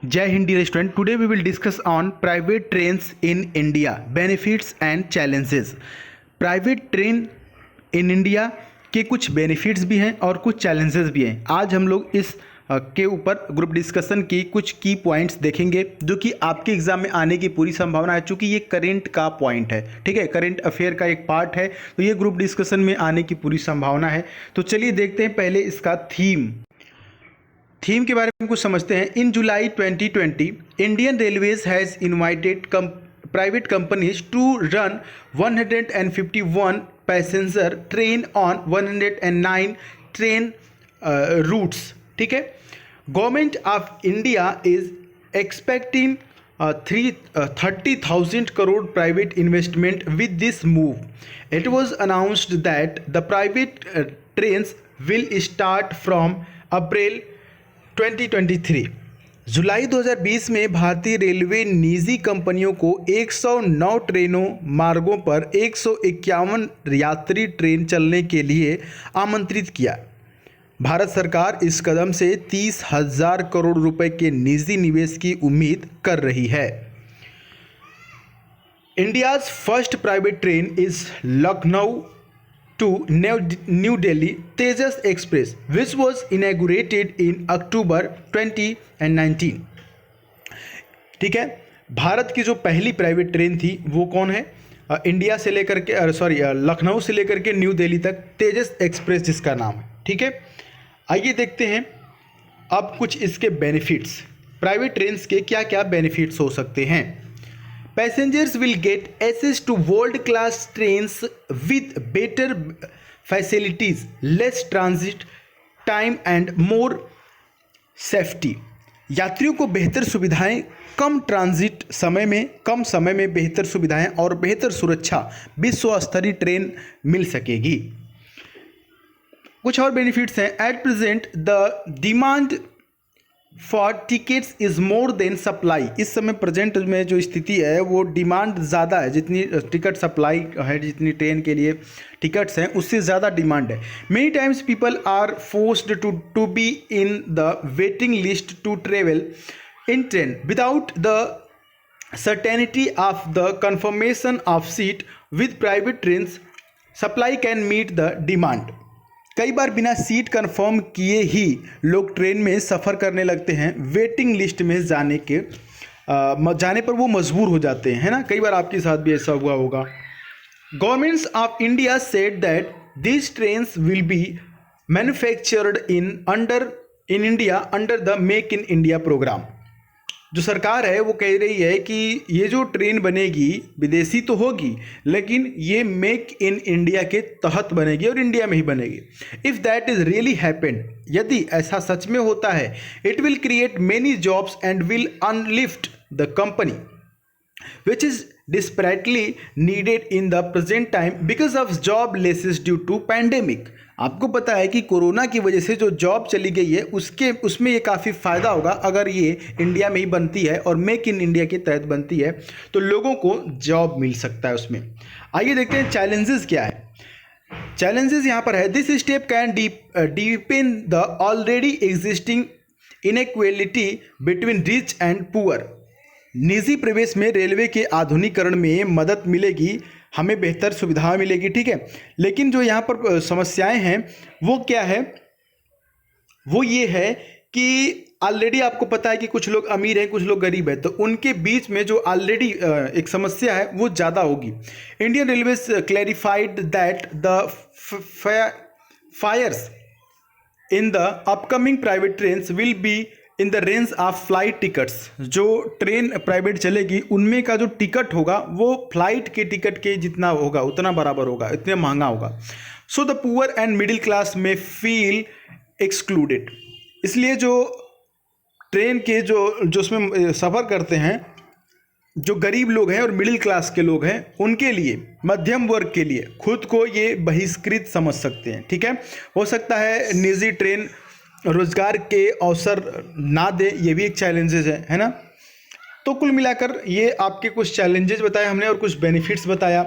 Jai Hindi restaurant. Today we will discuss on private trains in India, benefits and challenges. Private train in India के कुछ benefits भी हैं और कुछ challenges भी हैं। आज हम लोग इस के ऊपर ग्रुप डिस्कशन की कुछ की पॉइंट्स देखेंगे जो कि आपके एग्जाम में आने की पूरी संभावना है, चूंकि ये करंट का पॉइंट है, ठीक है, करंट अफेयर का एक पार्ट है, तो ये ग्रुप डिस्कशन में आने की पूरी संभावना है। तो चलिए देखते हैं पहले इसका थीम के बारे में कुछ समझते हैं। In July 2020 Indian railways has invited private companies to run 151 passenger train on 109 train routes, ठीक है। Government of India is expecting 30,000 crore private investment with this move. It was announced that the private trains will start from April 2023। जुलाई 2020 में भारतीय railway निजी कंपनियों को 109 ट्रेनों मार्गों पर 151 यात्री ट्रेन चलने के लिए आमंत्रित किया। भारत सरकार इस कदम से 30,000 करोड़ रुपए के निजी निवेश की उम्मीद कर रही है। India's first private train is Lucknow to New Delhi Tejas Express, which was inaugurated in October 2019। ठीक है, भारत की जो पहली प्राइवेट ट्रेन थी वो कौन है? इंडिया से लेकर के लखनऊ से लेकर के न्यू दिल्ली तक तेजस एक्सप्रेस जिसका नाम है, ठीक है। आइए देखते हैं अब कुछ इसके बेनिफिट्स, प्राइवेट ट्रेन्स के क्या क्या बेनिफिट्स हो सकते हैं। Passengers will get access to world-class trains with better facilities, less transit time and more safety। यात्रियों को बेहतर सुविधाएं, कम ट्रांजिट समय में, कम समय में बेहतर सुविधाएं और बेहतर सुरक्षा, विश्व स्तरीय ट्रेन मिल सकेगी। कुछ और बेनिफिट्स हैं। At present the demand for tickets is more than supply. इस समय प्रेजेंट में जो स्थिति है वो डिमांड ज़्यादा है, जितनी टिकट सप्लाई है, जितनी ट्रेन के लिए टिकट्स हैं उससे ज़्यादा डिमांड है। Many times people are forced to be in the waiting list to travel in train without the certainty of the confirmation of seat. With private trains supply can meet the demand. कई बार बिना seat confirm किए ही लोग train में सफ़र करने लगते हैं, waiting list में जाने पर वो मजबूर हो जाते हैं, है ना। कई बार आपके साथ भी ऐसा हुआ होगा। Governments of India said that this trains will be manufactured in India under the make in India programme. जो सरकार है वो कह रही है कि ये जो ट्रेन बनेगी विदेशी तो होगी, लेकिन ये मेक इन इंडिया के तहत बनेगी और इंडिया में ही बनेगी। If that is really happened, यदि ऐसा सच में होता है, it will create many jobs and will uplift the company which is desperately needed in the present time because of job losses due to pandemic। आपको पता है कि कोरोना की वजह से जो जॉब चली गई है उसमें ये काफ़ी फ़ायदा होगा अगर ये इंडिया में ही बनती है और मेक इन इंडिया के तहत बनती है, तो लोगों को जॉब मिल सकता है उसमें। आइए देखते हैं चैलेंजेस क्या है। चैलेंजेस यहाँ पर है, this step can deepen the already existing inequality between rich and poor. निजी प्रवेश में रेलवे के आधुनिकीकरण में मदद मिलेगी, हमें बेहतर सुविधा मिलेगी, ठीक है। लेकिन जो यहाँ पर समस्याएं हैं वो क्या है? वो ये है कि ऑलरेडी आपको पता है कि कुछ लोग अमीर हैं, कुछ लोग गरीब हैं, तो उनके बीच में जो ऑलरेडी एक समस्या है वो ज़्यादा होगी। Indian railways clarified that the Fyers in the upcoming private trains will B in the range of flight tickets. जो ट्रेन प्राइवेट चलेगी उनमें का जो टिकट होगा वो फ्लाइट के टिकट के जितना होगा उतना बराबर होगा, इतना महंगा होगा। So the poor and middle class में फील एक्सक्लूडेड। इसलिए जो ट्रेन के जो उसमें सफ़र करते हैं, जो गरीब लोग हैं और मिडिल क्लास के लोग हैं, उनके लिए, मध्यम वर्ग के लिए खुद को ये बहिष्कृत समझ सकते हैं, ठीक है। हो सकता है निजी ट्रेन रोजगार के अवसर ना दे, ये भी एक चैलेंजेस है ना। तो कुल मिलाकर ये आपके कुछ चैलेंजेस बताए हमने और कुछ बेनिफिट्स बताया।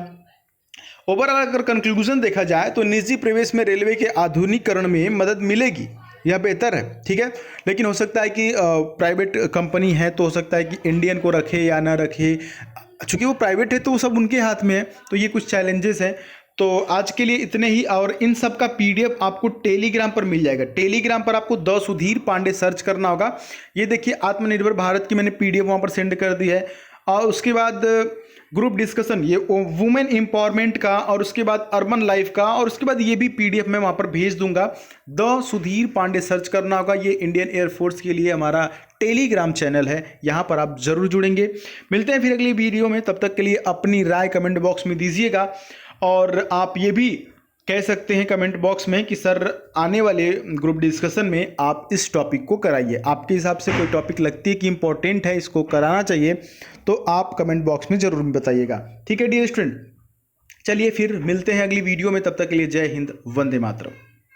ओवरऑल अगर कंक्लूजन देखा जाए तो निजी प्रवेश में रेलवे के आधुनिकीकरण में मदद मिलेगी, यह बेहतर है, ठीक है। लेकिन हो सकता है कि प्राइवेट कंपनी है तो हो सकता है कि इंडियन को रखे या ना रखे, चूंकि वो प्राइवेट है तो वो सब उनके हाथ में है, तो ये कुछ चैलेंजेस हैं। तो आज के लिए इतने ही, और इन सब का पीडीएफ आपको टेलीग्राम पर मिल जाएगा। टेलीग्राम पर आपको द सुधीर पांडे सर्च करना होगा। ये देखिए आत्मनिर्भर भारत की मैंने पीडीएफ वहाँ पर सेंड कर दी है, और उसके बाद ग्रुप डिस्कशन, ये वुमेन एम्पावरमेंट का, और उसके बाद अर्बन लाइफ का, और उसके बाद ये भी पीडीएफ मैं वहाँ पर भेज दूंगा। द सुधीर पांडे सर्च करना होगा। ये इंडियन एयरफोर्स के लिए हमारा टेलीग्राम चैनल है, यहाँ पर आप जरूर जुड़ेंगे। मिलते हैं फिर अगली वीडियो में, तब तक के लिए अपनी राय कमेंट बॉक्स में दीजिएगा। और आप ये भी कह सकते हैं कमेंट बॉक्स में कि सर आने वाले ग्रुप डिस्कशन में आप इस टॉपिक को कराइए। आपके हिसाब से कोई टॉपिक लगती है कि इंपॉर्टेंट है, इसको कराना चाहिए, तो आप कमेंट बॉक्स में ज़रूर बताइएगा। ठीक है डियर स्टूडेंट, चलिए फिर मिलते हैं अगली वीडियो में, तब तक के लिए जय हिंद, वंदे मातरम।